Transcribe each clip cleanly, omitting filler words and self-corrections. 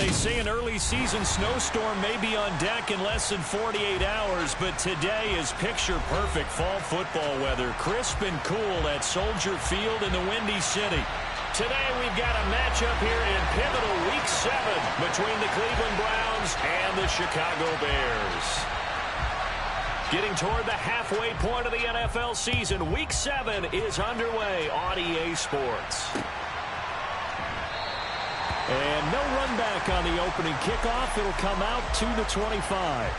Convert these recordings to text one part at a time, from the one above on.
They say an early season snowstorm may be on deck in less than 48 hours, but today is picture-perfect fall football weather. Crisp and cool at Soldier Field in the Windy City. Today we've got a matchup here in pivotal Week 7 between the Cleveland Browns and the Chicago Bears. Getting toward the halfway point of the NFL season, Week 7 is underway on EA Sports. And no run back on the opening kickoff. It'll come out to the 25.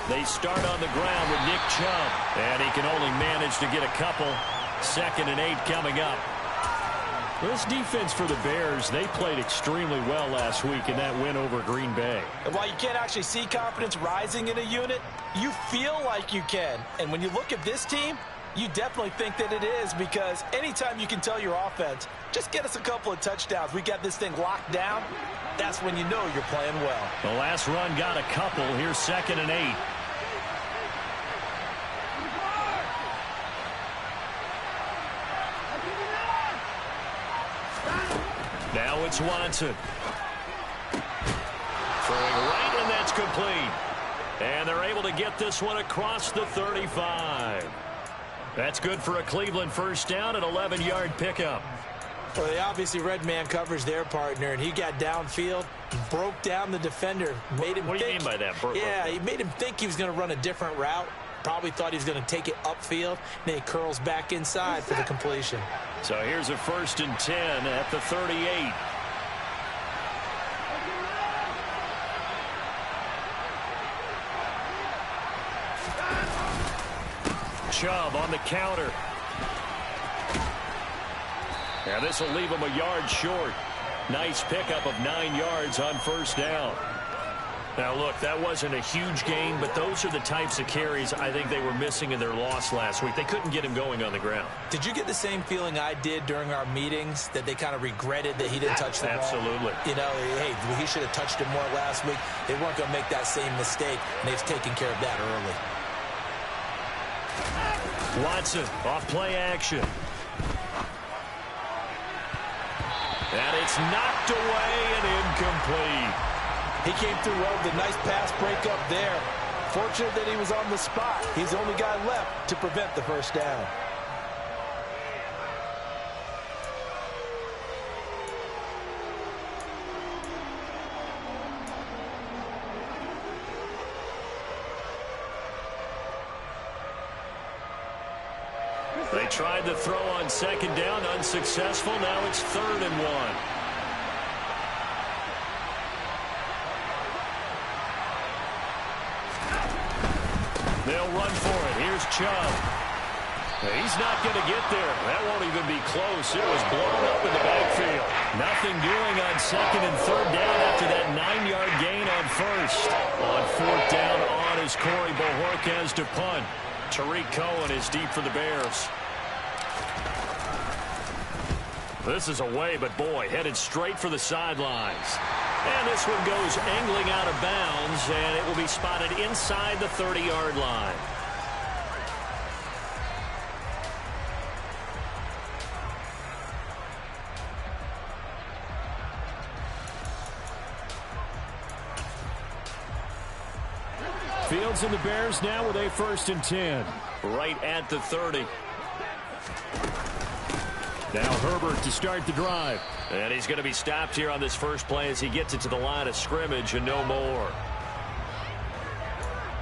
They start on the ground with Nick Chubb, and he can only manage to get a couple. 2nd and 8 coming up. This defense for the Bears, they played extremely well last week in that win over Green Bay. And while you can't actually see confidence rising in a unit, you feel like you can. And when you look at this team, you definitely think that it is, because anytime you can tell your offense, just get us a couple of touchdowns, we got this thing locked down, that's when you know you're playing well. The last run got a couple. Here's 2nd and 8. Now it's Watson. Throwing right, and that's complete. And they're able to get this one across the 35. That's good for a Cleveland first down, an 11-yard pickup. Well, they obviously red man coverage their partner, and he got downfield, broke down the defender. Made him what do you mean by that? Yeah, he made him think he was going to run a different route. Probably thought he was going to take it upfield. Then he curls back inside for the completion. So here's a 1st and 10 at the 38. Chubb on the counter. Now this will leave him a yard short. Nice pickup of 9 yards on 1st down. Now look, that wasn't a huge gain, but those are the types of carries I think they were missing in their loss last week. They couldn't get him going on the ground. Did you get the same feeling I did during our meetings, that they kind of regretted that he didn't touch the ball? Absolutely. You know, hey, he should have touched it more last week. They weren't going to make that same mistake, and they've taken care of that early. Watson off play action. And it's knocked away and incomplete. He came through well with a nice pass breakup there. Fortunate that he was on the spot. He's the only guy left to prevent the first down. They tried the throw on 2nd down, unsuccessful. Now it's 3rd and 1. They'll run for it. Here's Chubb. He's not going to get there. That won't even be close. It was blown up in the backfield. Nothing doing on 2nd and 3rd down after that 9-yard gain on 1st. On 4th down on is Corey Bojorquez to punt. Tariq Cohen is deep for the Bears. This is away, but boy, headed straight for the sidelines. And this one goes angling out of bounds, and it will be spotted inside the 30-yard line. Fields and the Bears now with a 1st and 10. Right at the 30. Now Herbert to start the drive. And he's going to be stopped here on this first play as he gets it to the line of scrimmage and no more.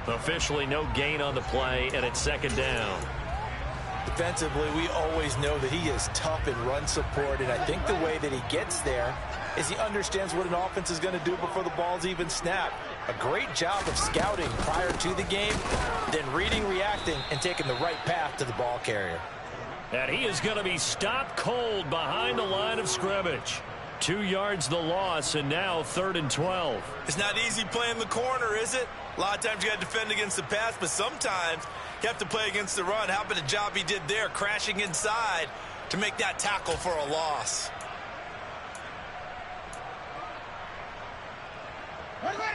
Officially no gain on the play, and it's 2nd down. Defensively, we always know that he is tough in run support, and I think the way that he gets there is he understands what an offense is going to do before the ball's even snapped. A great job of scouting prior to the game, then reading, reacting, and taking the right path to the ball carrier. And he is going to be stopped cold behind the line of scrimmage. 2 yards the loss, and now 3rd and 12. It's not easy playing the corner, is it? A lot of times you got to defend against the pass, but sometimes you have to play against the run. How about the job he did there, crashing inside to make that tackle for a loss?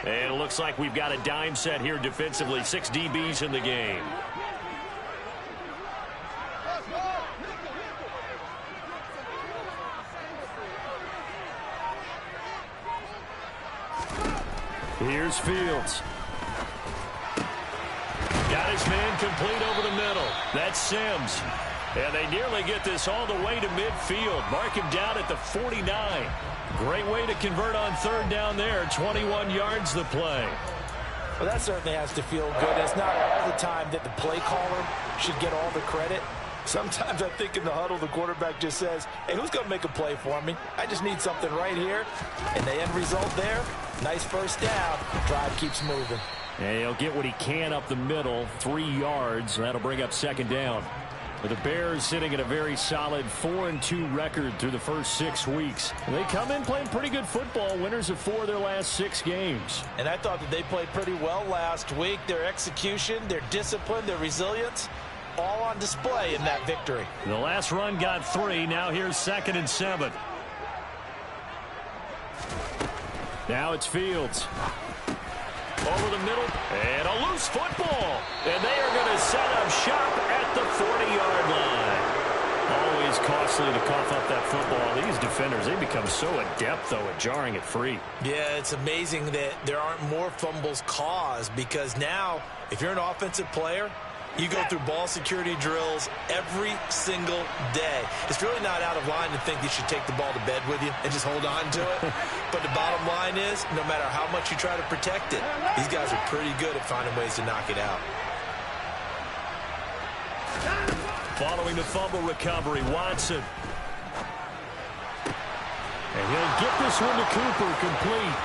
And it looks like we've got a dime set here defensively. 6 DBs in the game. Here's Fields. Got his man complete over the middle. That's Sims. And they nearly get this all the way to midfield. Mark him down at the 49. Great way to convert on 3rd down there. 21 yards the play. Well, that certainly has to feel good. It's not all the time that the play caller should get all the credit. Sometimes I think in the huddle, the quarterback just says, hey, who's going to make a play for me? I just need something right here. And the end result there, nice first down. Drive keeps moving. And he'll get what he can up the middle, 3 yards. That'll bring up 2nd down. With the Bears sitting at a very solid 4-2 record through the first 6 weeks. They come in playing pretty good football, winners of 4 of their last 6 games. And I thought that they played pretty well last week. Their execution, their discipline, their resilience, all on display in that victory. The last run got 3. Now here's 2nd and 7. Now it's Fields. Over the middle, and a loose football. And they are going to set up shop at the 40-yard line. Always costly to cough up that football. These defenders, they become so adept, though, at jarring it free. Yeah, it's amazing that there aren't more fumbles caused, because now, if you're an offensive player, you go through ball security drills every single day. It's really not out of line to think you should take the ball to bed with you and just hold on to it. But the bottom line is, no matter how much you try to protect it, these guys are pretty good at finding ways to knock it out. Following the fumble recovery, Watson. And he'll get this one to Cooper, complete.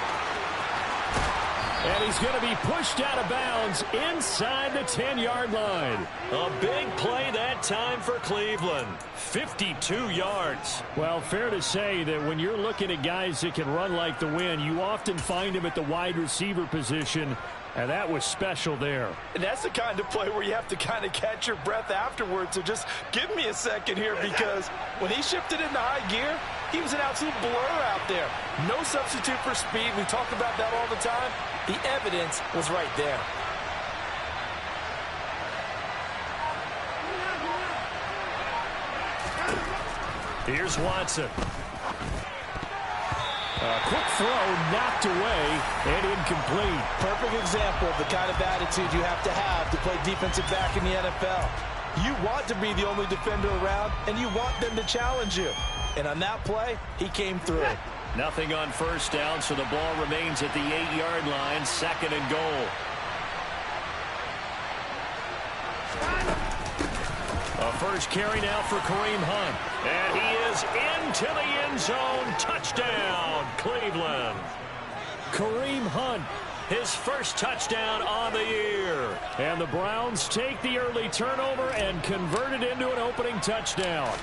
And he's going to be pushed out of bounds inside the 10-yard line. A big play that time for Cleveland. 52 yards. Well, fair to say that when you're looking at guys that can run like the wind, you often find them at the wide receiver position, and that was special there. And that's the kind of play where you have to kind of catch your breath afterwards. So just give me a second here, because when he shifted into high gear, he was an absolute blur out there. No substitute for speed. We talk about that all the time. The evidence was right there. Here's Watson. A quick throw knocked away and incomplete. Perfect example of the kind of attitude you have to play defensive back in the NFL. You want to be the only defender around, and you want them to challenge you. And on that play, he came through. Nothing on 1st down, so the ball remains at the 8-yard line, 2nd and goal. A first carry now for Kareem Hunt. And he is into the end zone. Touchdown, Cleveland. Kareem Hunt, his first touchdown on the year. And the Browns take the early turnover and convert it into an opening touchdown.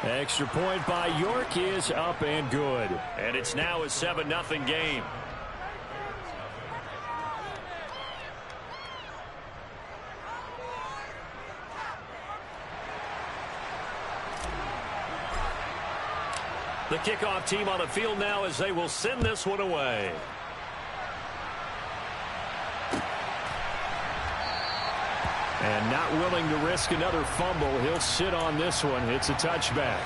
Extra point by York is up and good. And it's now a 7-0 game. The kickoff team on the field now as they will send this one away. And not willing to risk another fumble. He'll sit on this one. It's a touchback.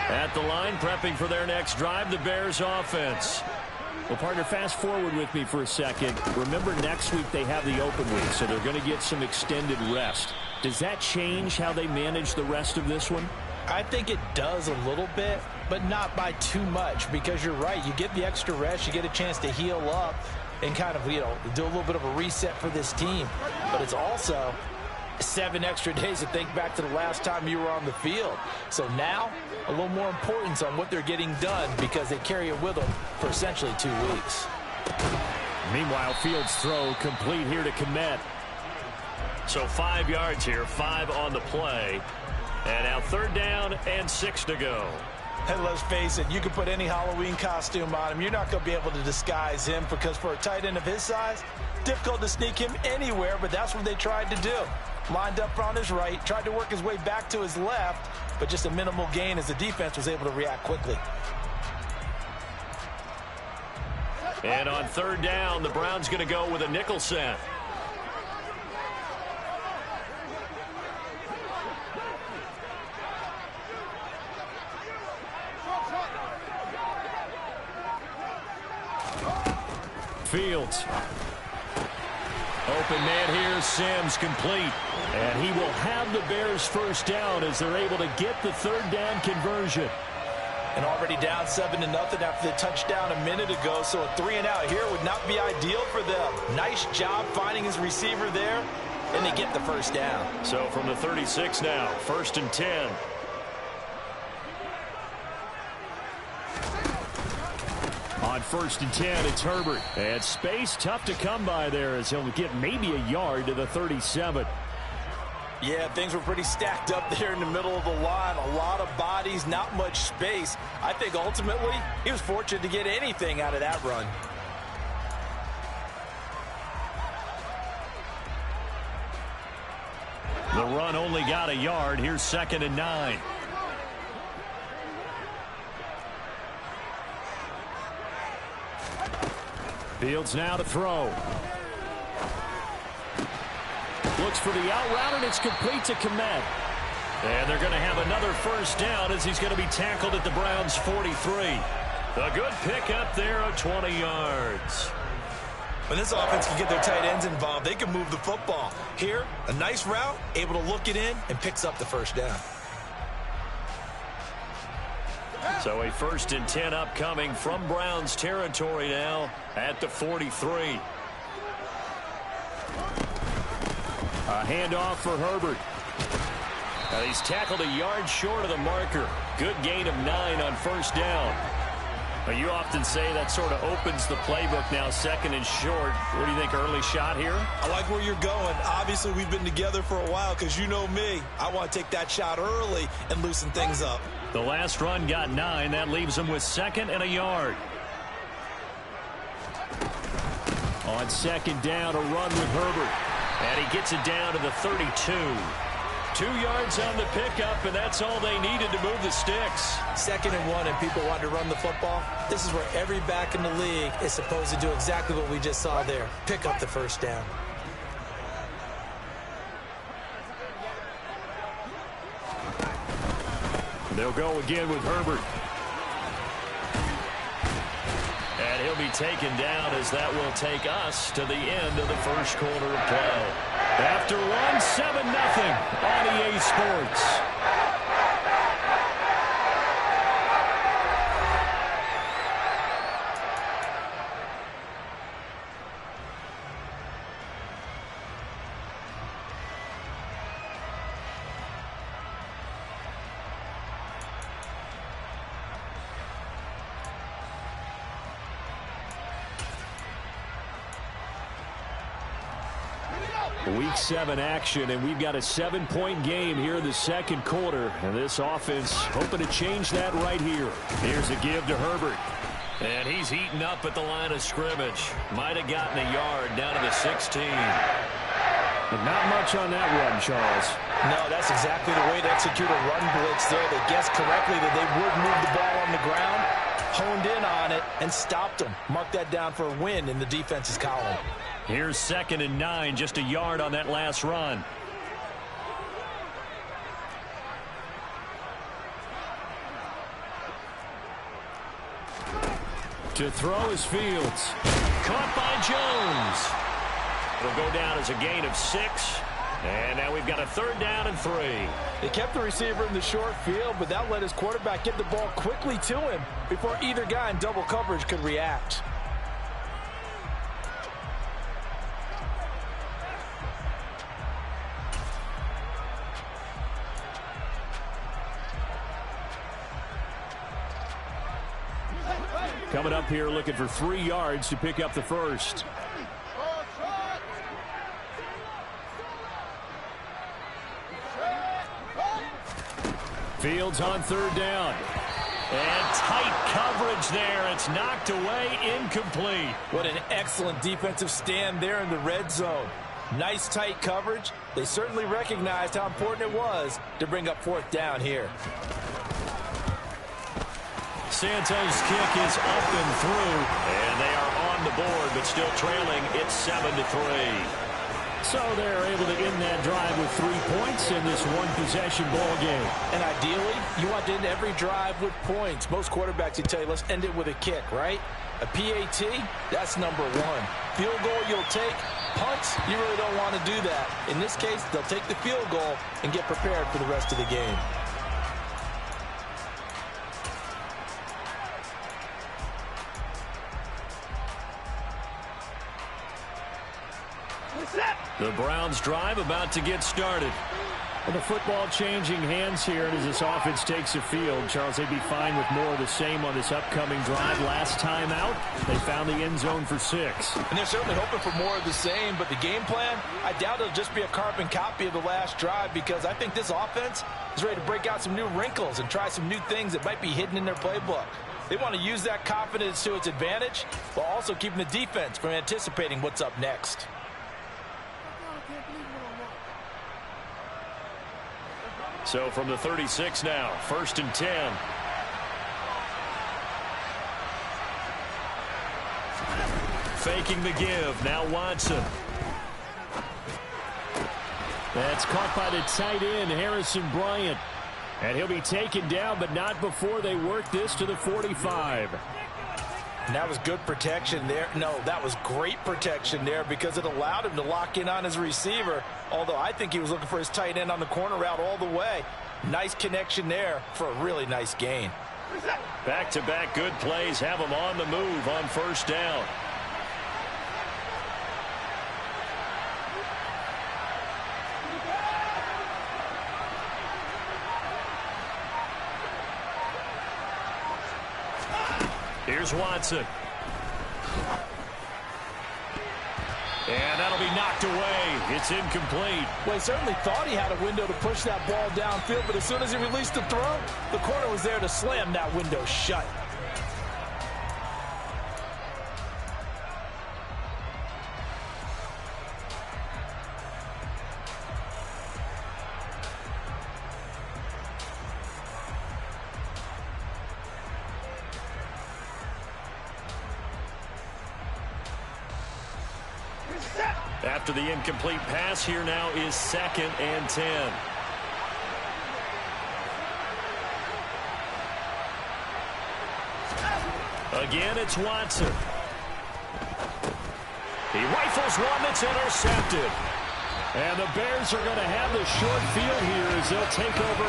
At the line, prepping for their next drive, the Bears offense. Well, partner, fast forward with me for a second. Remember, next week they have the open week, so they're going to get some extended rest. Does that change how they manage the rest of this one? I think it does a little bit, but not by too much, because you're right. You get the extra rest, you get a chance to heal up and kind of, do a little bit of a reset for this team. But it's also 7 extra days to think back to the last time you were on the field. So now, a little more importance on what they're getting done because they carry it with them for essentially 2 weeks. Meanwhile, Fields' throw complete here to Komet. So 5 yards here, 5 on the play. And now 3rd down and 6 to go. And let's face it, you can put any Halloween costume on him. You're not going to be able to disguise him because for a tight end of his size, difficult to sneak him anywhere, but that's what they tried to do. Lined up on his right, tried to work his way back to his left, but just a minimal gain as the defense was able to react quickly. And on 3rd down, the Browns going to go with a nickel set. Fields. Open man here, Sims complete. And he will have the Bears 1st down as they're able to get the 3rd down conversion. And already down 7-0 after the touchdown a minute ago, so a 3-and-out here would not be ideal for them. Nice job finding his receiver there, and they get the 1st down. So from the 36 now, 1st and 10. On 1st and 10, it's Herbert. And space tough to come by there as he'll get maybe a yard to the 37. Yeah, things were pretty stacked up there in the middle of the line. A lot of bodies, not much space. I think ultimately he was fortunate to get anything out of that run. The run only got a yard. Here's 2nd and 9. Fields now to throw. Looks for the out route, and it's complete to Komet. And they're going to have another 1st down as he's going to be tackled at the Browns' 43. A good pickup there of 20 yards. When this offense can get their tight ends involved, they can move the football. Here, a nice route, able to look it in, and picks up the 1st down. So a 1st and 10 upcoming from Browns territory now at the 43. A handoff for Herbert. Now he's tackled a yard short of the marker. Good gain of 9 on 1st down. But you often say that sort of opens the playbook now, 2nd and short. What do you think, early shot here? I like where you're going. Obviously, we've been together for a while because you know me. I want to take that shot early and loosen things up. The last run got 9. That leaves him with 2nd and a yard. On 2nd down, a run with Herbert. And he gets it down to the 32. 2 yards on the pickup, and that's all they needed to move the sticks. 2nd and 1, and people want to run the football. This is where every back in the league is supposed to do exactly what we just saw there. Pick up the 1st down. They'll go again with Herbert. And he'll be taken down as that will take us to the end of the 1st quarter of play. After one, 7-0 on EA Sports. Week 7 action, and we've got a 7-point game here in the 2nd quarter. And this offense hoping to change that right here. Here's a give to Herbert. And he's heating up at the line of scrimmage. Might have gotten a yard down to the 16. But not much on that run, Charles. No, that's exactly the way to execute a run blitz there. They guessed correctly that they would move the ball on the ground, honed in on it, and stopped them. Mark that down for a win in the defense's column. Here's 2nd and 9, just a yard on that last run. To throw is Fields. Caught by Jones. It'll go down as a gain of 6. And now we've got a 3rd down and 3. They kept the receiver in the short field, but that let his quarterback get the ball quickly to him before either guy in double coverage could react. Coming up here looking for 3 yards to pick up the first. Fields on 3rd down. And tight coverage there. It's knocked away, incomplete. What an excellent defensive stand there in the red zone. Nice tight coverage. They certainly recognized how important it was to bring up 4th down here. Santos' kick is up and through, and they are on the board, but still trailing. It's 7-3. So they're able to end that drive with 3 points in this one-possession ball game. And ideally, you want to end every drive with points. Most quarterbacks would tell you, let's end it with a kick, right? A PAT, that's number 1. Field goal you'll take. Punts, you really don't want to do that. In this case, they'll take the field goal and get prepared for the rest of the game. The Browns drive about to get started. And the football changing hands here as this offense takes the field. Charles, they'd be fine with more of the same on this upcoming drive. Last time out, they found the end zone for 6. And they're certainly hoping for more of the same, but the game plan, I doubt it'll just be a carbon copy of the last drive, because I think this offense is ready to break out some new wrinkles and try some new things that might be hidden in their playbook. They want to use that confidence to its advantage, while also keeping the defense from anticipating what's up next. So from the 36 now, 1st and 10. Faking the give. Now Watson. That's caught by the tight end, Harrison Bryant. And he'll be taken down, but not before they work this to the 45. And that was good protection there. No, that was great protection there, because it allowed him to lock in on his receiver, although I think he was looking for his tight end on the corner route all the way. Nice connection there for a really nice gain. Back-to-back good plays have him on the move on 1st down. Here's Watson. And that'll be knocked away. It's incomplete. Well, he certainly thought he had a window to push that ball downfield, but as soon as he released the throw, the corner was there to slam that window shut. After the incomplete pass, here now is 2nd and 10. Again, it's Watson. He rifles one that's intercepted. And the Bears are going to have the short field here as they'll take over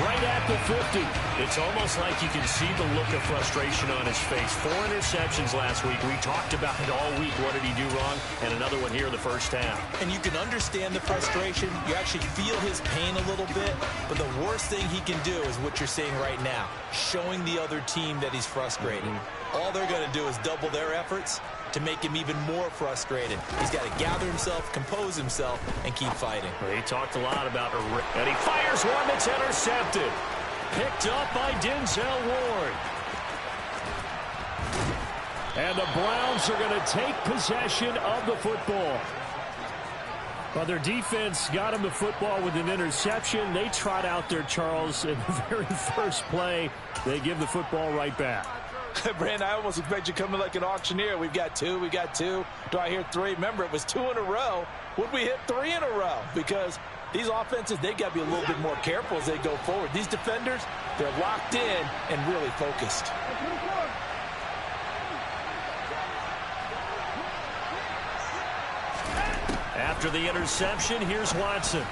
right at the 50. It's almost like you can see the look of frustration on his face. 4 interceptions last week. We talked about it all week. What did he do wrong? And another one here in the first half. And you can understand the frustration. You actually feel his pain a little bit. But the worst thing he can do is what you're seeing right now, showing the other team that he's frustrated. All they're going to do is double their efforts to make him even more frustrated. He's got to gather himself, compose himself, and keep fighting. Well, he talked a lot about it, and he fires one that's intercepted. Picked up by Denzel Ward. And the Browns are going to take possession of the football. Well, their defense got him the football with an interception. They trot out there, Charles, in the very first play. They give the football right back. Brandon, I almost expect you to come in like an auctioneer. We've got 2, we got 2. Do I hear 3? Remember, it was 2 in a row. Would we hit 3 in a row? Because these offenses, they got to be a little bit more careful as they go forward. These defenders, they're locked in and really focused. After the interception, here's Watson.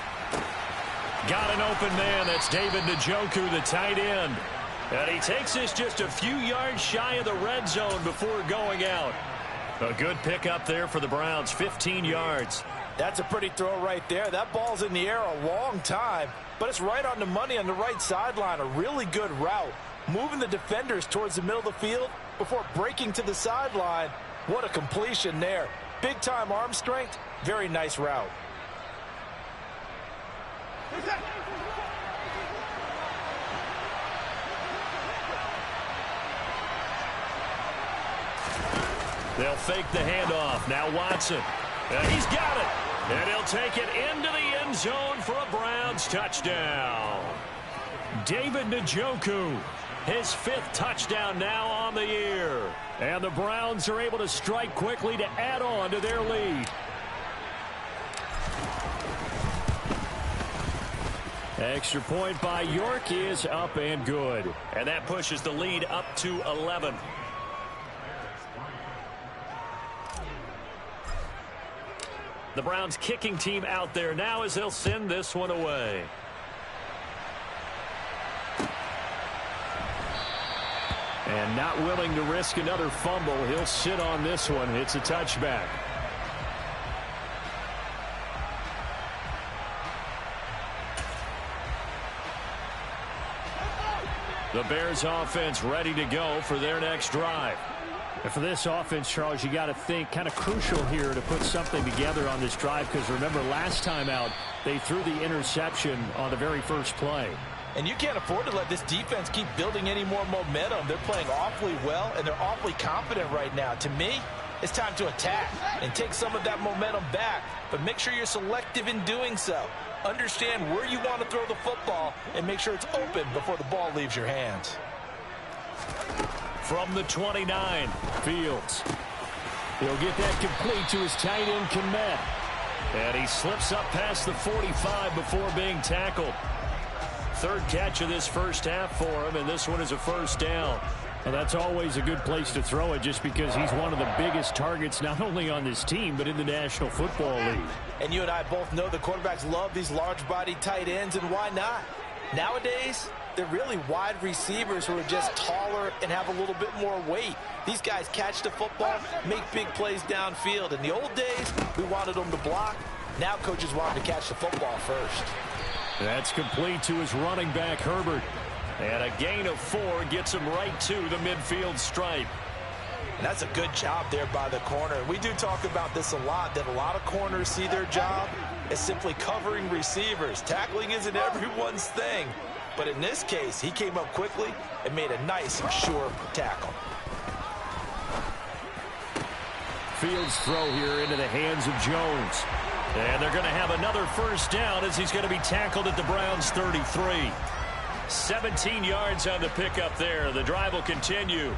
Got an open man. That's David Njoku, the tight end. And he takes this just a few yards shy of the red zone before going out. A good pickup there for the Browns, 15 yards. That's a pretty throw right there. That ball's in the air a long time, but it's right on the money on the right sideline. A really good route. Moving the defenders towards the middle of the field before breaking to the sideline. What a completion there. Big-time arm strength. Very nice route. They'll fake the handoff. Now Watson. And he's got it. And he'll take it into the end zone for a Browns touchdown. David Njoku, his 5th touchdown now on the year. And the Browns are able to strike quickly to add on to their lead. Extra point by York is up and good. And that pushes the lead up to 11. The Browns kicking team out there now as they'll send this one away. And not willing to risk another fumble. He'll sit on this one. It's a touchback. The Bears offense ready to go for their next drive. And for this offense, Charles, you got to think kind of crucial here to put something together on this drive, because remember last time out they threw the interception on the very first play. And you can't afford to let this defense keep building any more momentum. They're playing awfully well, and they're awfully confident right now. To me, it's time to attack and take some of that momentum back, but make sure you're selective in doing so. Understand where you want to throw the football and make sure it's open before the ball leaves your hands. From the 29, Fields. He'll get that complete to his tight end, Kmet. And he slips up past the 45 before being tackled. 3rd catch of this first half for him, and this one is a first down. Well, that's always a good place to throw it, just because he's one of the biggest targets not only on this team but in the National Football League. And you and I both know the quarterbacks love these large-bodied tight ends, and why not? Nowadays, they're really wide receivers who are just taller and have a little bit more weight. These guys catch the football, make big plays downfield. In the old days, we wanted them to block. Now coaches want them to catch the football first. That's complete to his running back, Herbert. And a gain of 4 gets him right to the midfield stripe. And that's a good job there by the corner. We do talk about this a lot, that a lot of corners see their job as simply covering receivers. Tackling isn't everyone's thing. But in this case, he came up quickly and made a nice, sure tackle. Fields' throw here into the hands of Jones. And they're going to have another first down as he's going to be tackled at the Browns' 33. 17 yards on the pickup there. The drive will continue.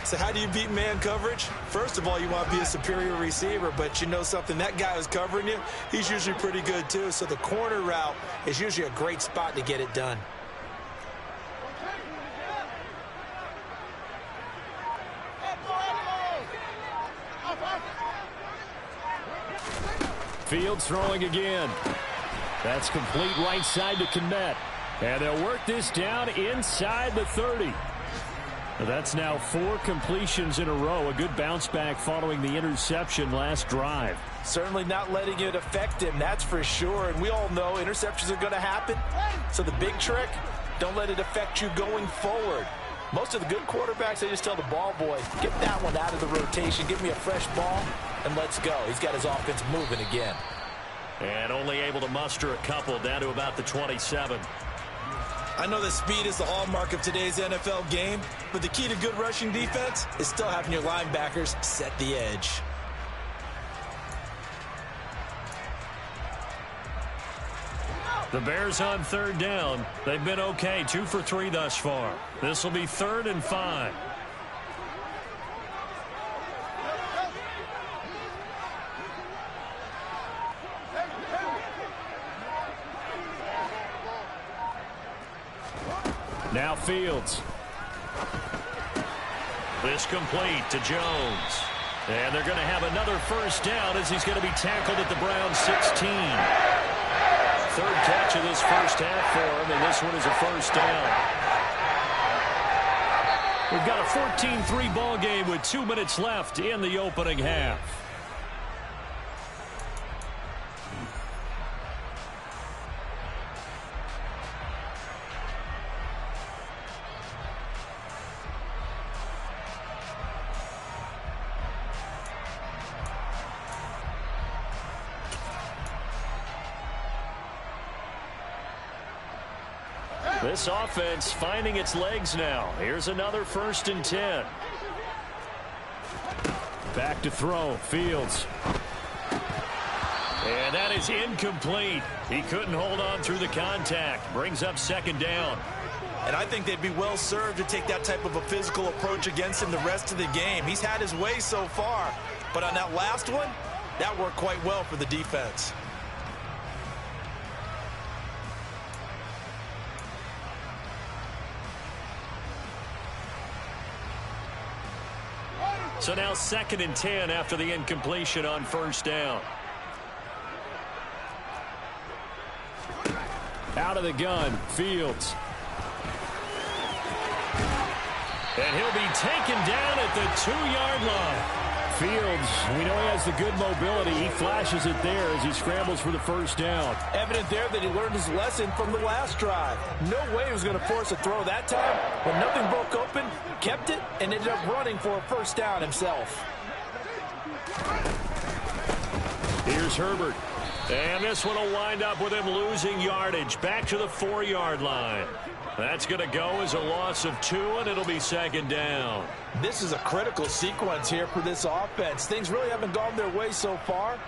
So how do you beat man coverage? First of all, you want to be a superior receiver, but you know something, that guy who's covering you, he's usually pretty good too. So the corner route is usually a great spot to get it done. Fields throwing again. That's complete right side to Kmet. And they'll work this down inside the 30. That's now 4 completions in a row. A good bounce back following the interception last drive. Certainly not letting it affect him, that's for sure. And we all know interceptions are going to happen. So the big trick, don't let it affect you going forward. Most of the good quarterbacks, they just tell the ball boy, get that one out of the rotation, give me a fresh ball, and let's go. He's got his offense moving again. And only able to muster a couple, down to about the 27. I know that speed is the hallmark of today's NFL game, but the key to good rushing defense is still having your linebackers set the edge. The Bears on 3rd down. They've been okay, 2 for 3 thus far. This will be 3rd and 5. Now Fields. This complete to Jones. And they're going to have another first down as he's going to be tackled at the Browns 16. Third catch of this first half for him, and this one is a first down. We've got a 14-3 ball game with 2 minutes left in the opening half. This offense finding its legs now. Here's another 1st and 10. Back to throw. Fields. And that is incomplete. He couldn't hold on through the contact. Brings up 2nd down. And I think they'd be well served to take that type of a physical approach against him the rest of the game. He's had his way so far. But on that last one, that worked quite well for the defense. So now 2nd and 10 after the incompletion on 1st down. Out of the gun, Fields. And he'll be taken down at the 2-yard line. Fields, we know he has the good mobility. He flashes it there as he scrambles for the first down. Evident there that he learned his lesson from the last drive. No way he was going to force a throw that time. When nothing broke open, kept it, and ended up running for a first down himself. Here's Herbert. And this one will wind up with him losing yardage. Back to the 4-yard line. That's going to go as a loss of 2, and it'll be 2nd down. This is a critical sequence here for this offense. Things really haven't gone their way so far.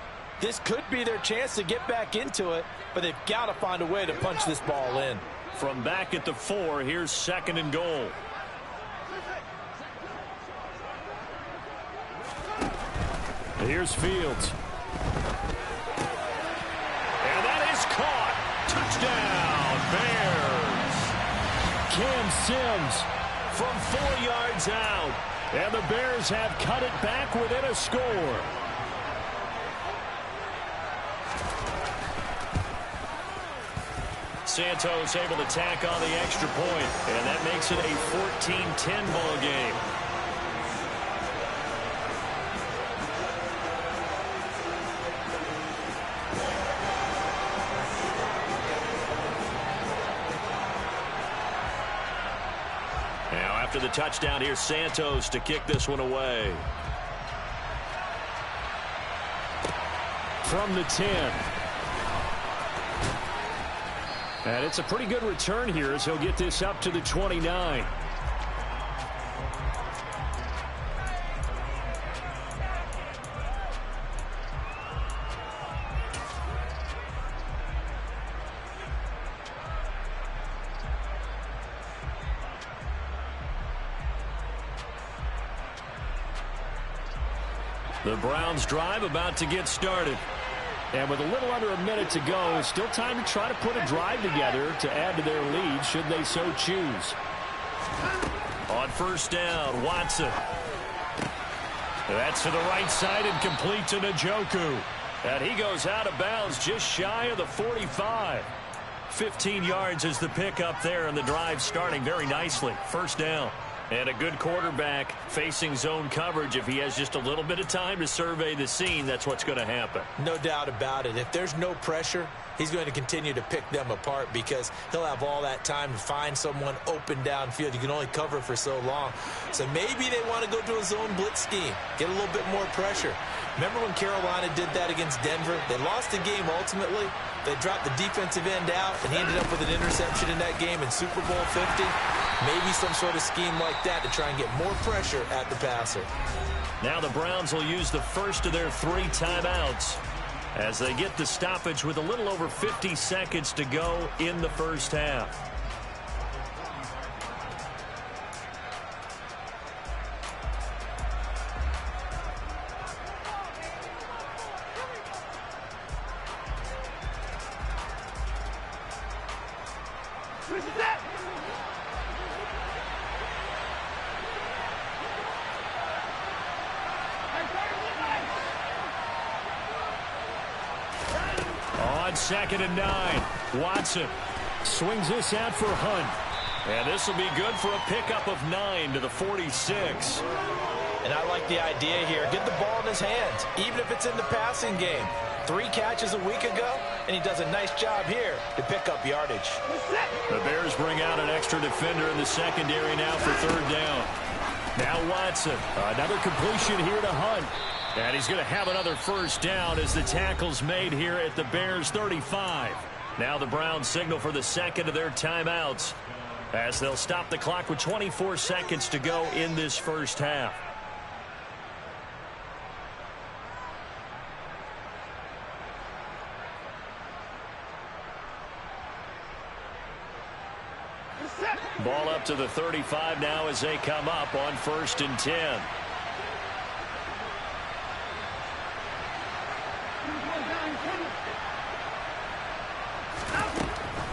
This could be their chance to get back into it, but they've got to find a way to punch this ball in. From back at the 4, here's 2nd and goal. Here's Fields. And that is caught. Touchdown, Bears. Cam Sims from 4 yards out. And the Bears have cut it back within a score. Santos able to tack on the extra point, and that makes it a 14-10 ball game. Now after the touchdown, here's Santos to kick this one away. From the 10. And it's a pretty good return here as he'll get this up to the 29. The Browns drive about to get started. And with a little under a minute to go, it's still time to try to put a drive together to add to their lead should they so choose. On first down, Watson. That's to the right side and complete to Njoku. And he goes out of bounds just shy of the 45. 15 yards is the pickup there, and the drive starting very nicely. First down. And a good quarterback facing zone coverage. If he has just a little bit of time to survey the scene, that's what's going to happen. No doubt about it. If there's no pressure, he's going to continue to pick them apart because he'll have all that time to find someone open downfield. You can only cover for so long. So maybe they want to go to a zone blitz scheme, get a little bit more pressure. Remember when Carolina did that against Denver? They lost the game ultimately. They dropped the defensive end out, and he ended up with an interception in that game in Super Bowl 50. Maybe some sort of scheme like that to try and get more pressure at the passer. Now the Browns will use the first of their 3 timeouts as they get the stoppage with a little over 50 seconds to go in the first half. 2nd and 9. Watson swings this out for Hunt. And this will be good for a pickup of 9 to the 46. And I like the idea here. Get the ball in his hands, even if it's in the passing game. 3 catches a week ago, and he does a nice job here to pick up yardage. The Bears bring out an extra defender in the secondary now for 3rd down. Now Watson, another completion here to Hunt. And he's going to have another 1st down as the tackle's made here at the Bears 35. Now the Browns signal for the 2nd of their timeouts as they'll stop the clock with 24 seconds to go in this 1st half. Ball up to the 35 now as they come up on 1st and 10.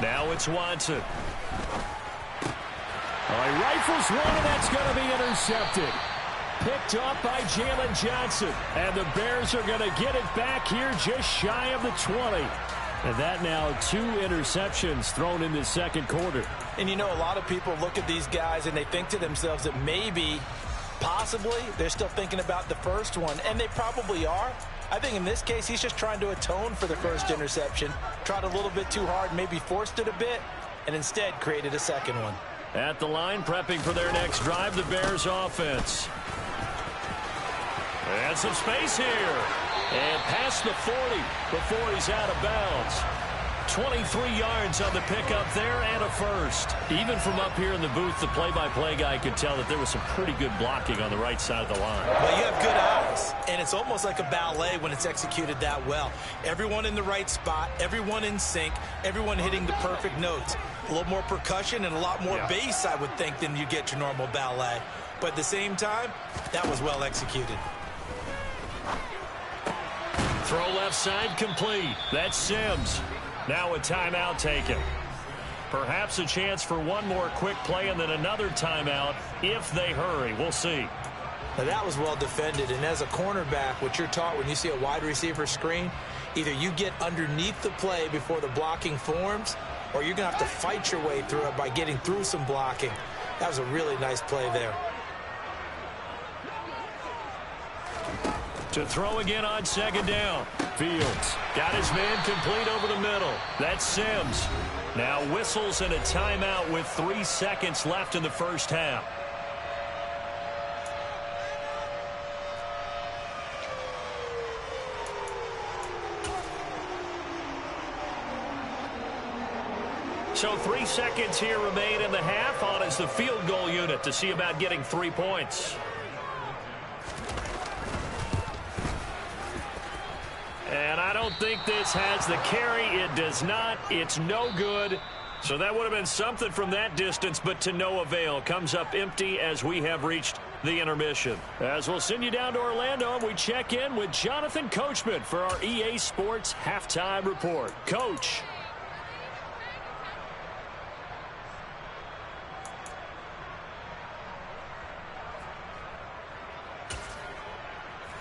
Now it's Watson. He rifles one, and that's going to be intercepted. Picked up by Jalen Johnson. And the Bears are going to get it back here just shy of the 20. And that now 2 interceptions thrown in the 2nd quarter. And you know, a lot of people look at these guys and they think to themselves that maybe, possibly, they're still thinking about the first one. And they probably are. I think in this case, he's just trying to atone for the 1st interception. Tried a little bit too hard, maybe forced it a bit, and instead created a 2nd one. At the line, prepping for their next drive, the Bears offense. And some space here. And past the 40 before he's out of bounds. 23 yards on the pickup there and a 1st. Even from up here in the booth, the play-by-play guy could tell that there was some pretty good blocking on the right side of the line. Well, you have good eyes, and it's almost like a ballet when it's executed that well. Everyone in the right spot, everyone in sync, everyone hitting the perfect notes. A little more percussion and a lot more bass, I would think, than you get your normal ballet. But at the same time, that was well executed. Throw left side complete. That's Sims. Now a timeout taken. Perhaps a chance for one more quick play and then another timeout if they hurry. We'll see. Now that was well defended, and as a cornerback, what you're taught when you see a wide receiver screen, either you get underneath the play before the blocking forms, or you're going to have to fight your way through it by getting through some blocking. That was a really nice play there. To throw again on 2nd down. Fields got his man complete over the middle. That's Sims. Now whistles and a timeout with 3 seconds left in the 1st half. So 3 seconds here remain in the half. On is the field goal unit to see about getting 3 points. And I don't think this has the carry. It does not. It's no good. So that would have been something from that distance, but to no avail. Comes up empty as we have reached the intermission. As we'll send you down to Orlando, and we check in with Jonathan Coachman for our EA Sports Halftime Report. Coach.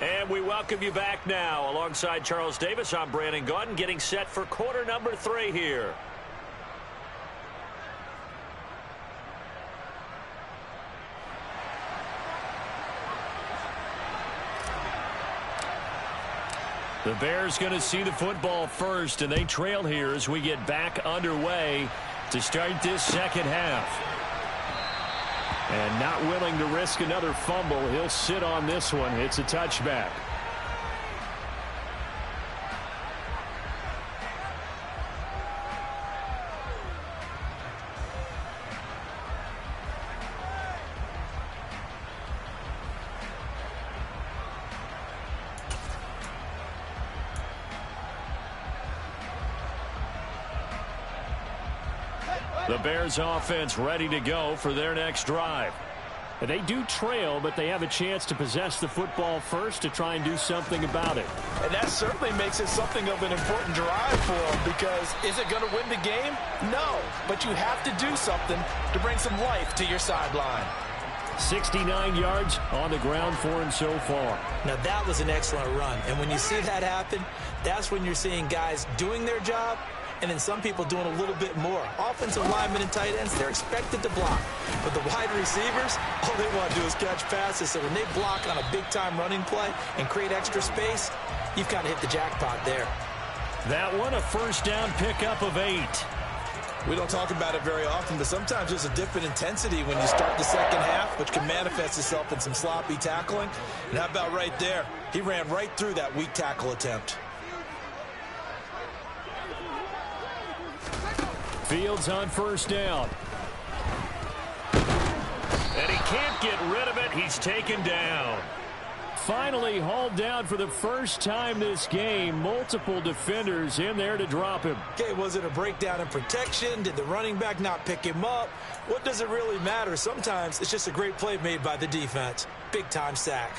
And we welcome you back now. Alongside Charles Davis, I'm Brandon Gaudin, getting set for quarter number 3 here. The Bears going to see the football first, and they trail here as we get back underway to start this 2nd half. And not willing to risk another fumble, he'll sit on this one. It's a touchback. The Bears offense ready to go for their next drive. And they do trail, but they have a chance to possess the football first to try and do something about it. And that certainly makes it something of an important drive for them, because is it going to win the game? No, but you have to do something to bring some life to your sideline. 69 yards on the ground for him so far. Now, that was an excellent run. And when you see that happen, that's when you're seeing guys doing their job and then some people doing a little bit more. Offensive linemen and tight ends, they're expected to block. But the wide receivers, all they want to do is catch passes. So when they block on a big-time running play and create extra space, you've kind of hit the jackpot there. That one, a first down pickup of 8. We don't talk about it very often, but sometimes there's a dip in intensity when you start the second half, which can manifest itself in some sloppy tackling. And how about right there? He ran right through that weak tackle attempt. Fields on first down. And he can't get rid of it. He's taken down. Finally hauled down for the first time this game. Multiple defenders in there to drop him. Okay, was it a breakdown in protection? Did the running back not pick him up? What does it really matter? Sometimes it's just a great play made by the defense. Big-time sack.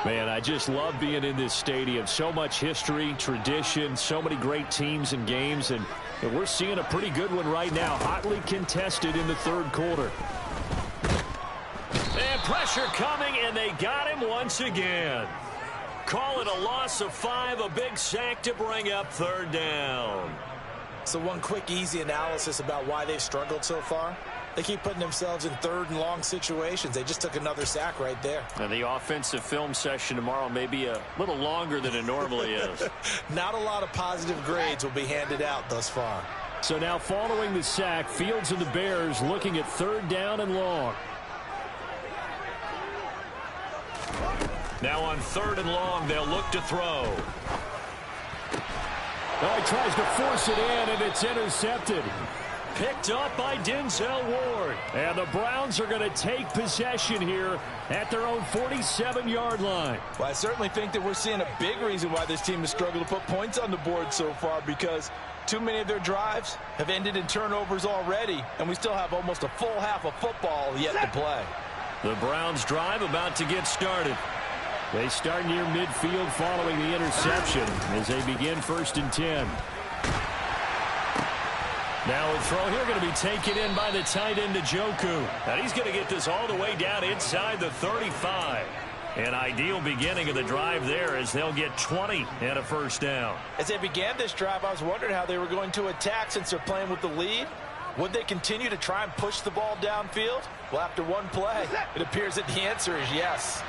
Man, I just love being in this stadium. So much history, tradition, so many great teams and games, and we're seeing a pretty good one right now. Hotly contested in the third quarter. And pressure coming, and they got him once again. Call it a loss of 5, a big sack to bring up third down. So one quick, easy analysis about why they've struggled so far. They keep putting themselves in third and long situations. They just took another sack right there. And the offensive film session tomorrow may be a little longer than it normally is. Not a lot of positive grades will be handed out thus far. So now following the sack, Fields and the Bears looking at third down and long. Now on third and long, they'll look to throw. Oh, he tries to force it in, and it's intercepted. Picked up by Denzel Ward. And the Browns are going to take possession here at their own 47-yard line. Well, I certainly think that we're seeing a big reason why this team has struggled to put points on the board so far, because too many of their drives have ended in turnovers already, and we still have almost a full half of football yet to play. The Browns drive about to get started. They start near midfield following the interception as they begin 1st and 10. Now a throw here going to be taken in by the tight end Njoku. And he's going to get this all the way down inside the 35. An ideal beginning of the drive there as they'll get 20 and a first down. As they began this drive, I was wondering how they were going to attack since they're playing with the lead. Would they continue to try and push the ball downfield? Well, after one play, it appears that the answer is yes.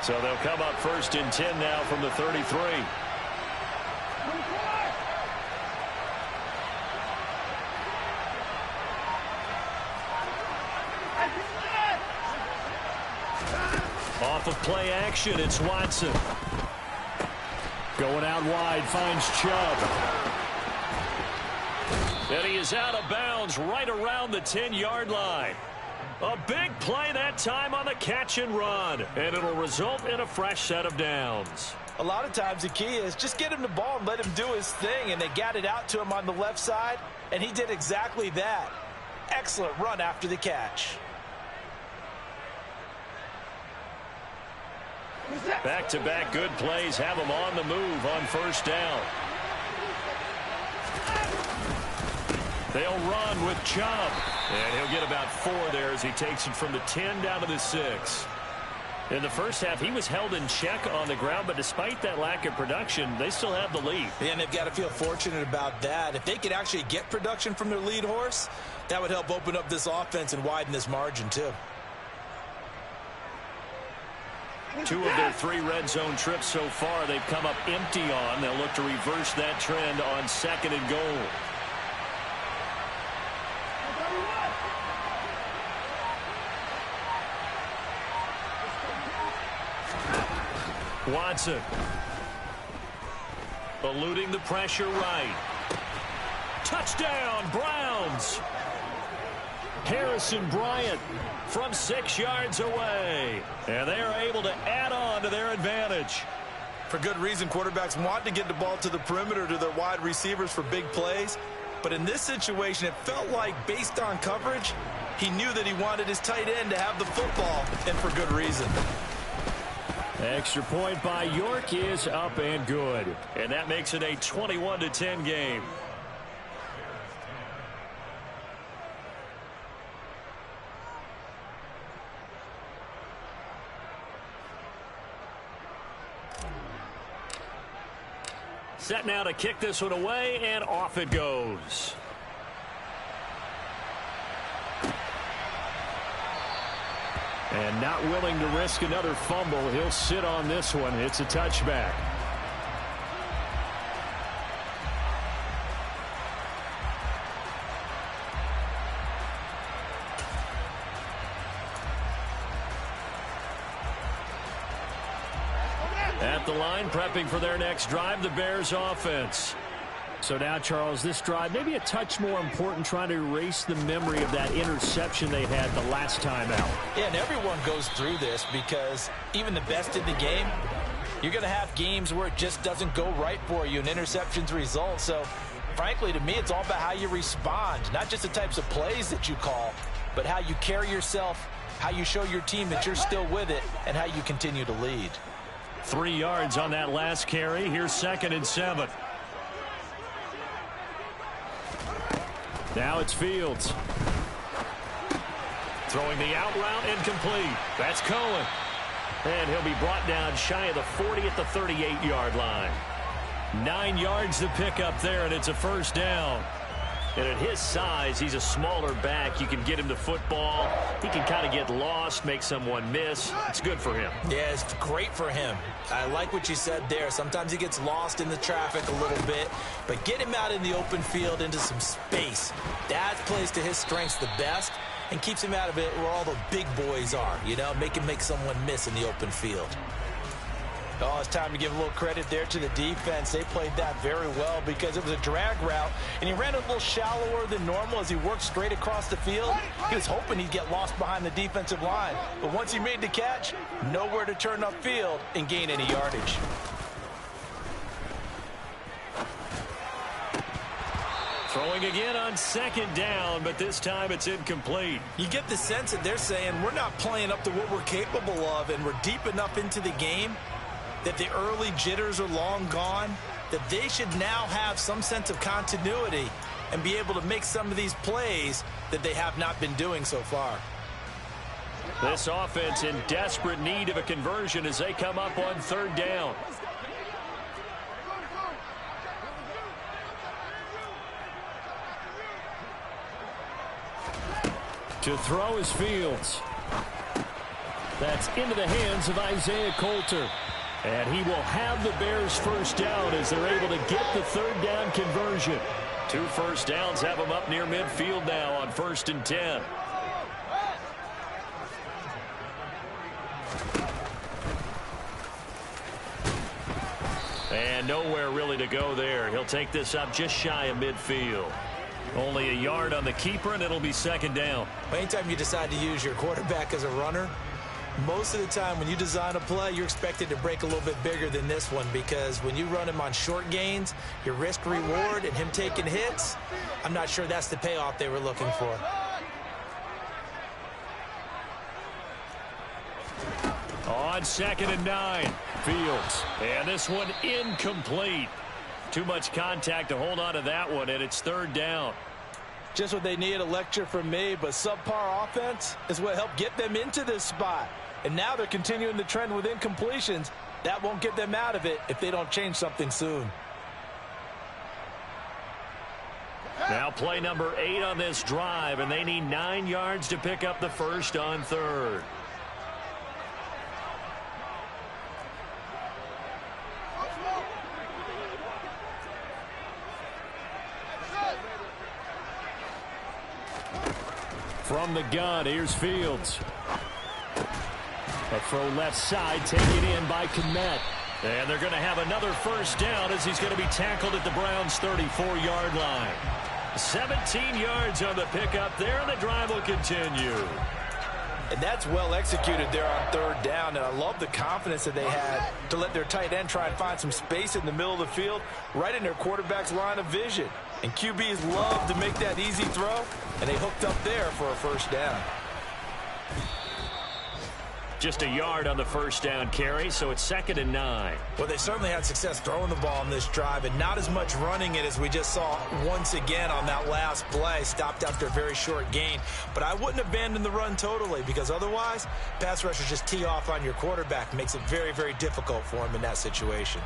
So they'll come up 1st and 10 now from the 33. Off of play action, it's Watson. Going out wide, finds Chubb. And he is out of bounds right around the 10-yard line. A big play that time on the catch and run, and it'll result in a fresh set of downs. A lot of times the key is just get him the ball and let him do his thing, and they got it out to him on the left side, and he did exactly that. Excellent run after the catch. Back-to-back good plays have him on the move on first down. They'll run with Chubb. And he'll get about 4 there as he takes it from the 10 down to the 6. In the first half, he was held in check on the ground, but despite that lack of production, they still have the lead. And they've got to feel fortunate about that. If they could actually get production from their lead horse, that would help open up this offense and widen this margin too. 2 of their 3 red zone trips so far, they've come up empty on. They'll look to reverse that trend on 2nd and goal. Watson. Eluding the pressure right. Touchdown, Browns. Harrison Bryant from 6 yards away. And they are able to add on to their advantage. For good reason, quarterbacks want to get the ball to the perimeter to their wide receivers for big plays. But in this situation, it felt like based on coverage, he knew that he wanted his tight end to have the football, and for good reason. Extra point by York is up and good. And that makes it a 21-10 game. Set now to kick this one away, and off it goes. And not willing to risk another fumble. He'll sit on this one. It's a touchback. At the line, prepping for their next drive, the Bears offense. So now, Charles, this drive maybe a touch more important, trying to erase the memory of that interception they had the last time out. Yeah, and everyone goes through this because even the best in the game, you're going to have games where it just doesn't go right for you and interceptions result. So, frankly, to me, it's all about how you respond, not just the types of plays that you call, but how you carry yourself, how you show your team that you're still with it, and how you continue to lead. 3 yards on that last carry. Here's 2nd and 7. Now it's Fields. Throwing the out route, incomplete. That's Cohen. And he'll be brought down shy of the 40 at the 38-yard line. 9 yards to pick up there, and it's a first down. And at his size, he's a smaller back. You can get him the football. He can kind of get lost, make someone miss. It's good for him. Yeah, it's great for him. I like what you said there. Sometimes he gets lost in the traffic a little bit, but get him out in the open field into some space. That plays to his strengths the best and keeps him out of it where all the big boys are, you know, make him make someone miss in the open field. Oh, it's time to give a little credit there to the defense. They played that very well because it was a drag route, and he ran a little shallower than normal as he worked straight across the field. He was hoping he'd get lost behind the defensive line, but once he made the catch, nowhere to turn upfield and gain any yardage. Throwing again on 2nd down, but this time it's incomplete. You get the sense that they're saying we're not playing up to what we're capable of, and we're deep enough into the game that the early jitters are long gone, that they should now have some sense of continuity and be able to make some of these plays that they have not been doing so far. This offense in desperate need of a conversion as they come up on 3rd down. To throw is Fields. That's into the hands of Isaiah Coulter. And he will have the Bears first down as they're able to get the 3rd down conversion. 2 first downs have them up near midfield now on 1st and 10. And nowhere really to go there. He'll take this up just shy of midfield. Only a yard on the keeper, and it'll be 2nd down. Anytime you decide to use your quarterback as a runner, most of the time when you design a play, you're expected to break a little bit bigger than this one, because when you run him on short gains, your risk reward and him taking hits, I'm not sure that's the payoff they were looking for. On 2nd and 9, Fields. And this one incomplete. Too much contact to hold on to that one, and it's 3rd down. Just what they need, a lecture from me, but subpar offense is what helped get them into this spot. And now they're continuing the trend with incompletions. That won't get them out of it if they don't change something soon. Now play number 8 on this drive, and they need 9 yards to pick up the first on 3rd. From the gun, here's Fields. A throw left side, taken in by Kmet. And they're going to have another first down as he's going to be tackled at the Browns' 34-yard line. 17 yards on the pickup there, and the drive will continue. And that's well executed there on 3rd down, and I love the confidence that they had to let their tight end try and find some space in the middle of the field, right in their quarterback's line of vision. And QBs love to make that easy throw, and they hooked up there for a first down. Just a yard on the first down carry, so it's 2nd and 9. Well, they certainly had success throwing the ball in this drive, and not as much running it as we just saw once again on that last play. Stopped after a very short gain. But I wouldn't abandon the run totally, because otherwise, pass rushers just tee off on your quarterback. Makes it very, very difficult for him in that situation.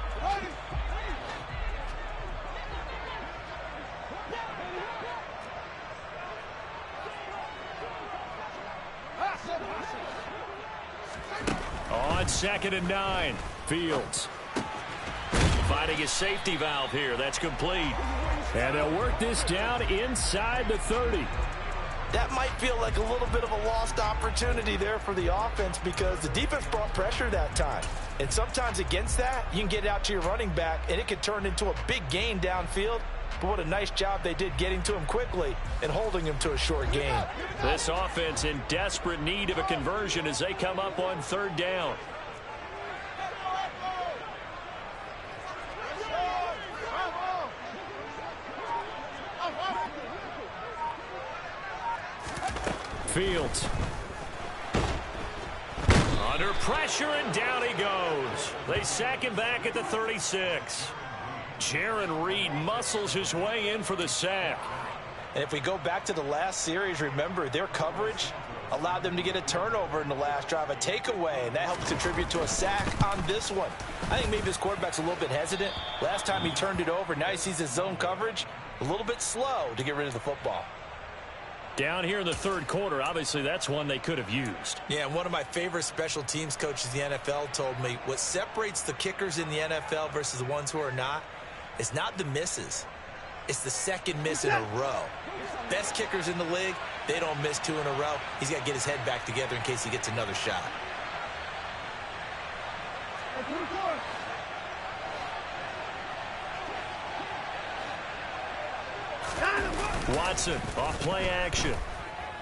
on 2nd and 9. Fields finding his safety valve here. That's complete. And they'll work this down inside the 30. That might feel like a little bit of a lost opportunity there for the offense because the defense brought pressure that time. And sometimes against that, you can get out to your running back, and it could turn into a big gain downfield. But what a nice job they did getting to him quickly and holding him to a short gain. This offense in desperate need of a conversion as they come up on 3rd down. Fields. Under pressure, and down he goes. They sack him back at the 36. Jaron Reed muscles his way in for the sack. And if we go back to the last series, remember, their coverage allowed them to get a turnover in the last drive, a takeaway, and that helped contribute to a sack on this one. I think maybe this quarterback's a little bit hesitant. Last time he turned it over, now he sees his zone coverage a little bit slow to get rid of the football. Down here in the 3rd quarter, obviously that's one they could have used. Yeah, and one of my favorite special teams coaches in the NFL told me what separates the kickers in the NFL versus the ones who are not is not the misses. It's the second miss in a row. Best kickers in the league, they don't miss 2 in a row. He's got to get his head back together in case he gets another shot. Watson off play action.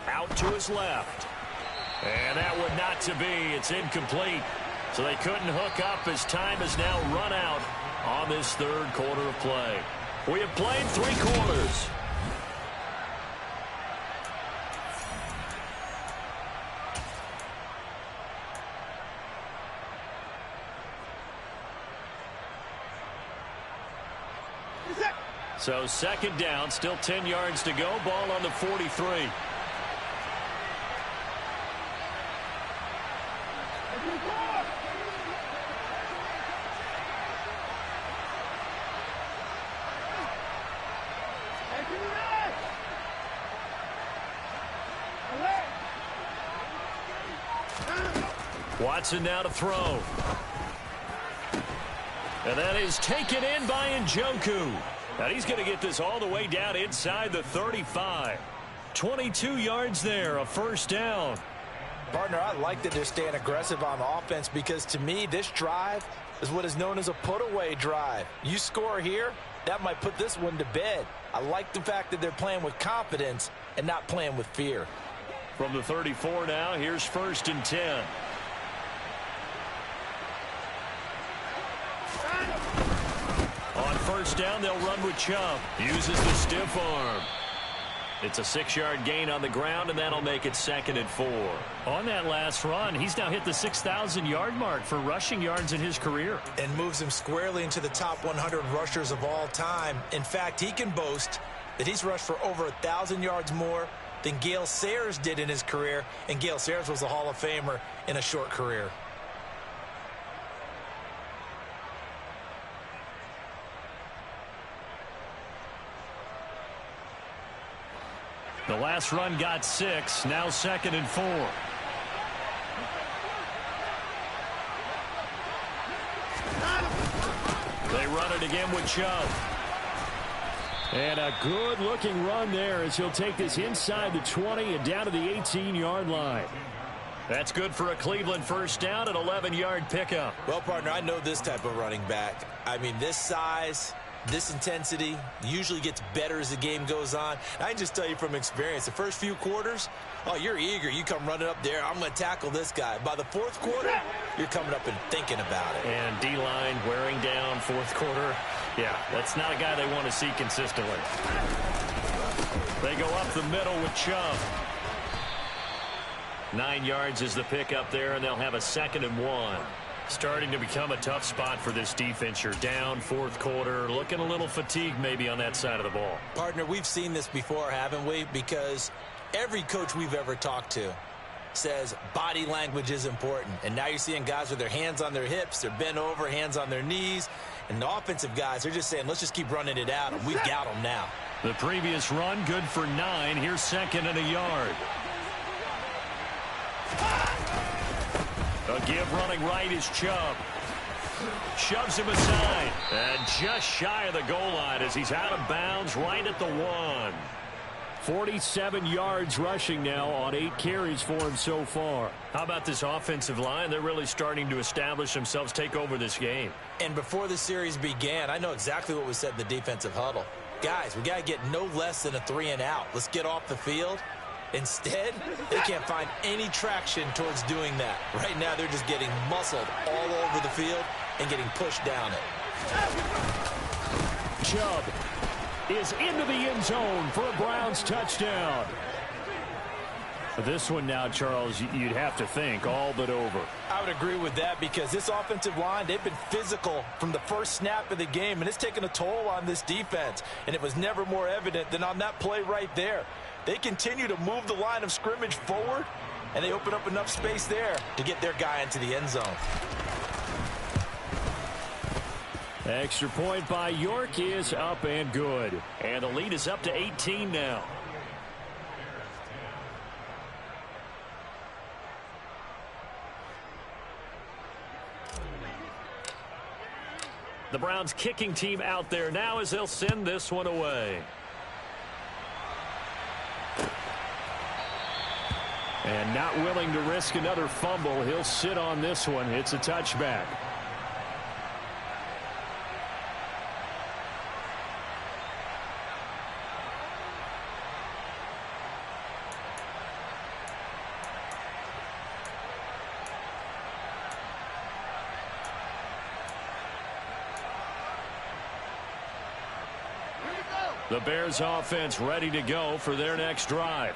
Out to his left. And that would not to be. It's incomplete. So they couldn't hook up as time has now run out on this 3rd quarter of play. We have played 3 quarters. So 2nd down, still 10 yards to go. Ball on the 43. Watson now to throw. And that is taken in by Njoku. And he's going to get this all the way down inside the 35. 22 yards there, a 1st down. Partner, I like that they're staying aggressive on offense because to me, this drive is what is known as a put-away drive. You score here, that might put this one to bed. I like the fact that they're playing with confidence and not playing with fear. From the 34 now, here's 1st and 10. On 1st down, they'll run with Chubb. Uses the stiff arm. It's a 6-yard gain on the ground, and that'll make it 2nd and 4. On that last run, he's now hit the 6,000-yard mark for rushing yards in his career. And moves him squarely into the top 100 rushers of all time. In fact, he can boast that he's rushed for over 1,000 yards more than Gale Sayers did in his career, and Gale Sayers was a Hall of Famer in a short career. The last run got 6. Now 2nd and 4. They run it again with Chubb. And a good-looking run there as he'll take this inside the 20 and down to the 18-yard line. That's good for a Cleveland 1st down, an 11-yard pickup. Well, partner, I know this type of running back. I mean, this size, this intensity usually gets better as the game goes on. I can just tell you from experience, the first few quarters, oh, you're eager. You come running up there. I'm going to tackle this guy. By the 4th quarter, you're coming up and thinking about it. And D-line wearing down 4th quarter. Yeah, that's not a guy they want to see consistently. They go up the middle with Chubb. 9 yards is the pickup there, and they'll have a 2nd and 1. Starting to become a tough spot for this defense. You're down 4th quarter, looking a little fatigued maybe on that side of the ball. Partner, we've seen this before, haven't we? Because every coach we've ever talked to says body language is important. And now you're seeing guys with their hands on their hips, they're bent over, hands on their knees. And the offensive guys, they're just saying, let's just keep running it out, and we've got them now. The previous run, good for 9. Here's 2nd and a yard. A give running right is Chubb. Shoves him aside. And just shy of the goal line as he's out of bounds right at the 1. 47 yards rushing now on 8 carries for him so far. How about this offensive line? They're really starting to establish themselves, take over this game. And before the series began, I know exactly what was said in the defensive huddle. Guys, we got to get no less than a 3-and-out. Let's get off the field. Instead, they can't find any traction towards doing that. Right now, they're just getting muscled all over the field and getting pushed down it. Chubb is into the end zone for a Browns touchdown. This one now, Charles, you'd have to think all but over. I would agree with that because this offensive line, they've been physical from the first snap of the game, and it's taken a toll on this defense. And it was never more evident than on that play right there. They continue to move the line of scrimmage forward, and they open up enough space there to get their guy into the end zone. Extra point by York is up and good. And the lead is up to 18 now. The Browns kicking team out there now as they'll send this one away. And not willing to risk another fumble. He'll sit on this one. It's a touchback. The Bears offense ready to go for their next drive.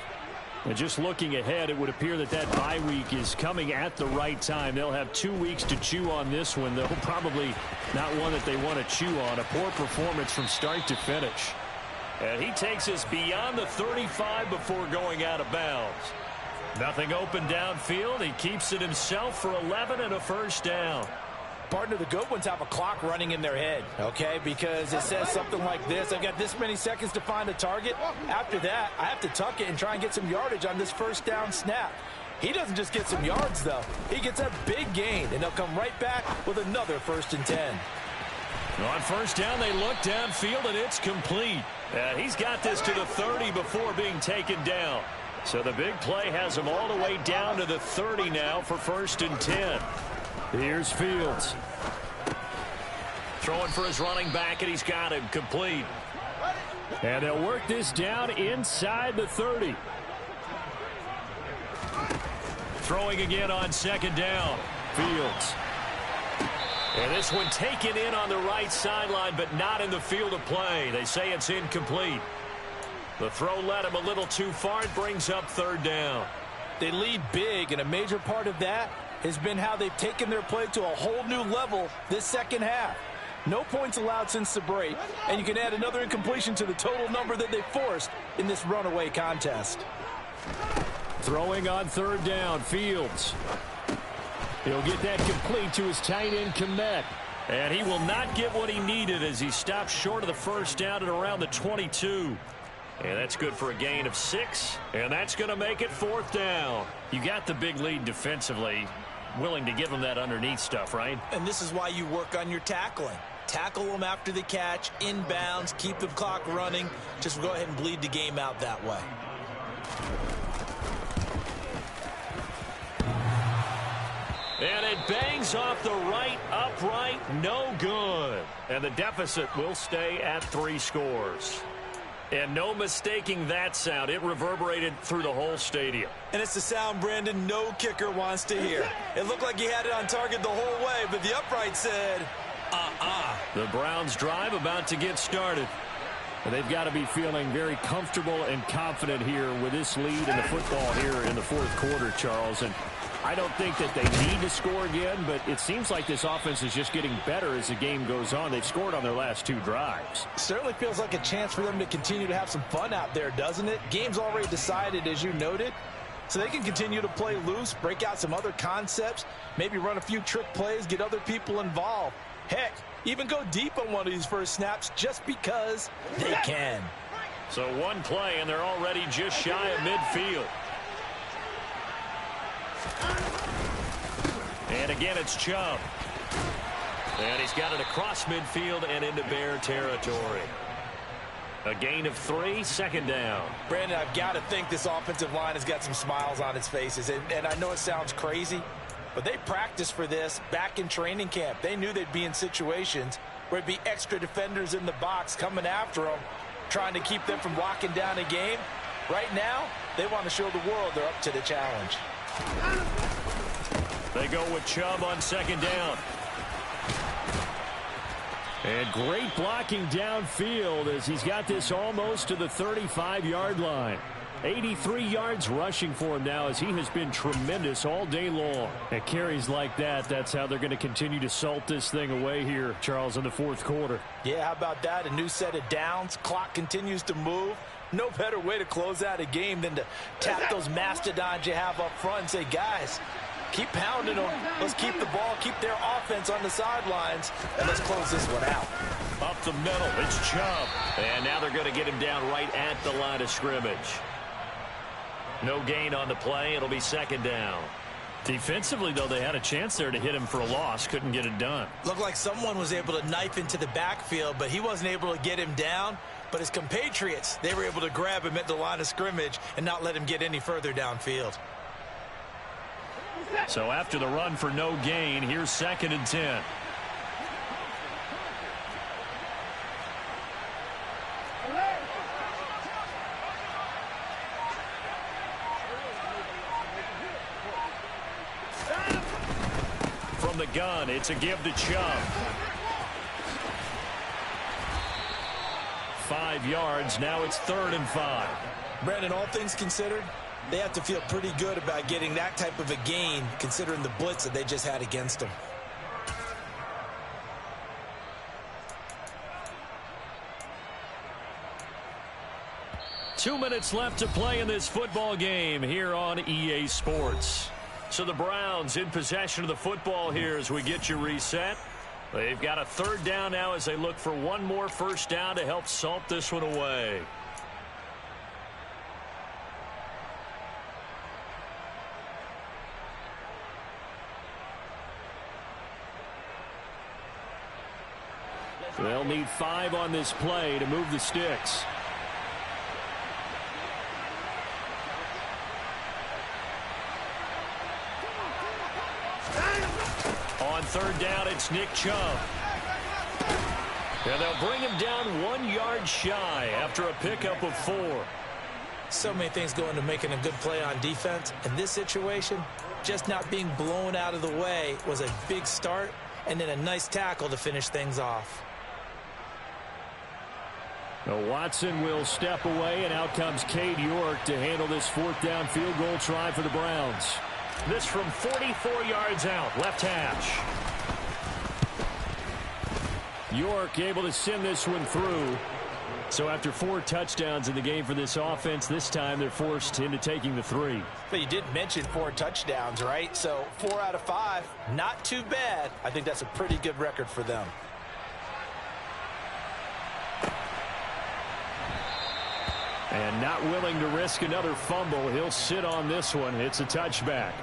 And just looking ahead, it would appear that that bye week is coming at the right time. They'll have 2 weeks to chew on this one, though probably not one that they want to chew on. A poor performance from start to finish. And he takes us beyond the 35 before going out of bounds. Nothing open downfield. He keeps it himself for 11 and a first down. Partner, the good ones have a clock running in their head, okay? Because it says something like this. I've got this many seconds to find a target. After that, I have to tuck it and try and get some yardage on this first down snap. He doesn't just get some yards, though. He gets a big gain, and they'll come right back with another 1st and 10. On first down, they look downfield, and it's complete. He's got this to the 30 before being taken down. So the big play has him all the way down to the 30 now for 1st and 10. Here's Fields. Throwing for his running back, and he's got him complete. And they'll work this down inside the 30. Throwing again on 2nd down. Fields. And this one taken in on the right sideline, but not in the field of play. They say it's incomplete. The throw led him a little too far. It brings up 3rd down. They lead big, and a major part of that has been how they've taken their play to a whole new level this second half. No points allowed since the break, and you can add another incompletion to the total number that they forced in this runaway contest. Throwing on 3rd down, Fields. He'll get that complete to his tight end, Kmet. And he will not get what he needed as he stops short of the first down at around the 22. And that's good for a gain of 6. And that's going to make it 4th down. You got the big lead defensively. Willing to give them that underneath stuff, right? And this is why you work on your tackling. Tackle them after the catch, inbounds, keep the clock running. Just go ahead and bleed the game out that way. And it bangs off the right upright. No good. And the deficit will stay at 3 scores. And no mistaking that sound. It reverberated through the whole stadium. And it's the sound, Brandon, no kicker wants to hear. It looked like he had it on target the whole way, but the upright said, The Browns drive about to get started. They've got to be feeling very comfortable and confident here with this lead in the football here in the 4th quarter, Charles. And I don't think that they need to score again, but it seems like this offense is just getting better as the game goes on. They've scored on their last 2 drives. Certainly feels like a chance for them to continue to have some fun out there, doesn't it? Game's already decided, as you noted, so they can continue to play loose, break out some other concepts, maybe run a few trick plays, get other people involved. Heck, even go deep on one of these first snaps just because they can. So one play, and they're already just shy of midfield. And again, it's Chubb. And he's got it across midfield and into Bear territory. A gain of 3, second down. Brandon, I've got to think this offensive line has got some smiles on its faces. And I know it sounds crazy, but they practiced for this back in training camp. They knew they'd be in situations where it'd be extra defenders in the box coming after them, trying to keep them from locking down a game. Right now, they want to show the world they're up to the challenge. They go with Chubb on second down. And great blocking downfield as he's got this almost to the 35-yard line. 83 yards rushing for him now as he has been tremendous all day long. At carries like that, that's how they're going to continue to salt this thing away here, Charles, in the fourth quarter. Yeah, how about that? A new set of downs. Clock continues to move. No better way to close out a game than to tap those mastodons you have up front and say, guys, keep pounding them. Let's keep the ball, keep their offense on the sidelines, and let's close this one out. Up the middle, it's Chubb. And now they're going to get him down right at the line of scrimmage. No gain on the play. It'll be second down. Defensively, though, they had a chance there to hit him for a loss. Couldn't get it done. Looked like someone was able to knife into the backfield, but he wasn't able to get him down. But his compatriots, they were able to grab him at the line of scrimmage and not let him get any further downfield. So after the run for no gain, here's second and 10. From the gun, it's a give to Chubb. 5 yards, now it's 3rd and 5. Brandon, all things considered, they have to feel pretty good about getting that type of a gain, considering the blitz that they just had against them. Two minutes left to play in this football game here on EA Sports. So the Browns in possession of the football here as we get you reset. They've got a 3rd down now as they look for one more first down to help salt this one away. They'll need 5 on this play to move the sticks. On 3rd down, it's Nick Chubb. And they'll bring him down 1 yard shy after a pickup of 4. So many things go into making a good play on defense. In this situation, just not being blown out of the way was a big start, and then a nice tackle to finish things off. Now Watson will step away, and out comes Cade York to handle this 4th down field goal try for the Browns. This from 44 yards out, left hash. York able to send this one through. So after 4 touchdowns in the game for this offense, this time they're forced into taking the 3. But you did mention 4 touchdowns, right? So 4 out of 5, not too bad. I think that's a pretty good record for them. And not willing to risk another fumble. He'll sit on this one. It's a touchback.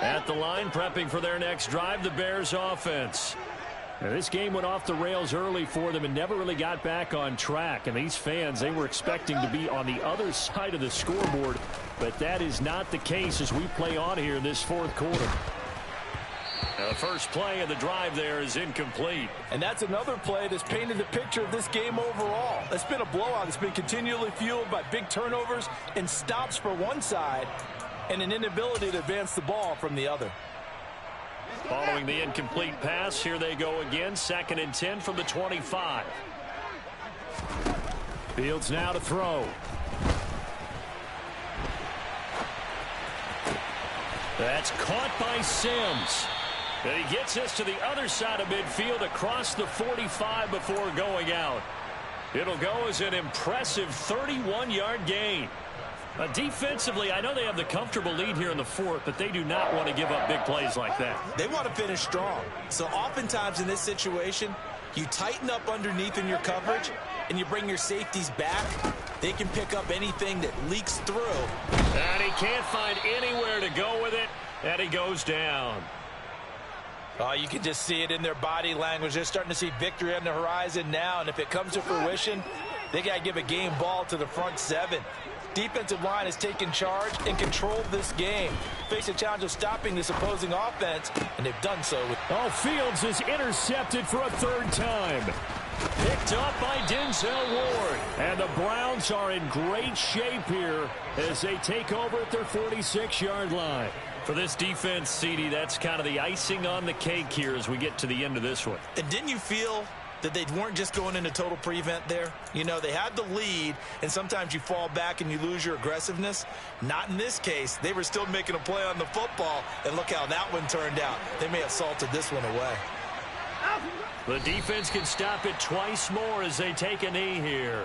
At the line, prepping for their next drive, the Bears offense. Now, this game went off the rails early for them and never really got back on track. And these fans, they were expecting to be on the other side of the scoreboard. But that is not the case as we play on here in this 4th quarter. Now, the first play of the drive there is incomplete. And that's another play that's painted the picture of this game overall. It's been a blowout. It's been continually fueled by big turnovers and stops for one side and an inability to advance the ball from the other. Following the incomplete pass, here they go again. 2nd and 10 from the 25. Fields now to throw. That's caught by Sims. And he gets us to the other side of midfield across the 45 before going out. It'll go as an impressive 31-yard gain. Defensively, I know they have the comfortable lead here in the fourth, but they do not want to give up big plays like that. They want to finish strong. So oftentimes in this situation, you tighten up underneath in your coverage, and you bring your safeties back. They can pick up anything that leaks through. And he can't find anywhere to go with it, and he goes down. Oh, you can just see it in their body language. They're starting to see victory on the horizon now, and if it comes to fruition, they got to give a game ball to the front seven. Defensive line has taken charge and controlled this game. Face a challenge of stopping this opposing offense, and they've done so. Oh, Fields is intercepted for a third time. Picked up by Denzel Ward. And the Browns are in great shape here as they take over at their 46-yard line. For this defense, CD, that's kind of the icing on the cake here as we get to the end of this one. And didn't you feel that they weren't just going into total prevent there? You know, they had the lead, and sometimes you fall back and you lose your aggressiveness. Not in this case. They were still making a play on the football, and look how that one turned out. They may have salted this one away. The defense can stop it twice more as they take a knee here.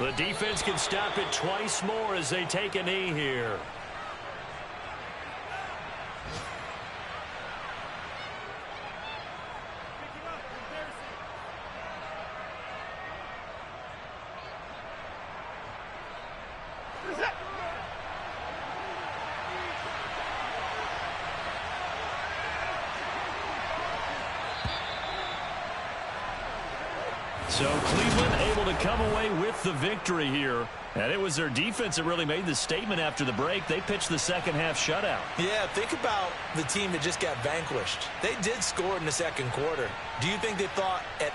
The defense can stop it twice more as they take a knee here. So Cleveland able to come away with the victory here. And it was their defense that really made the statement after the break. They pitched the second half shutout. Yeah, think about the team that just got vanquished. They did score in the second quarter. Do you think they thought at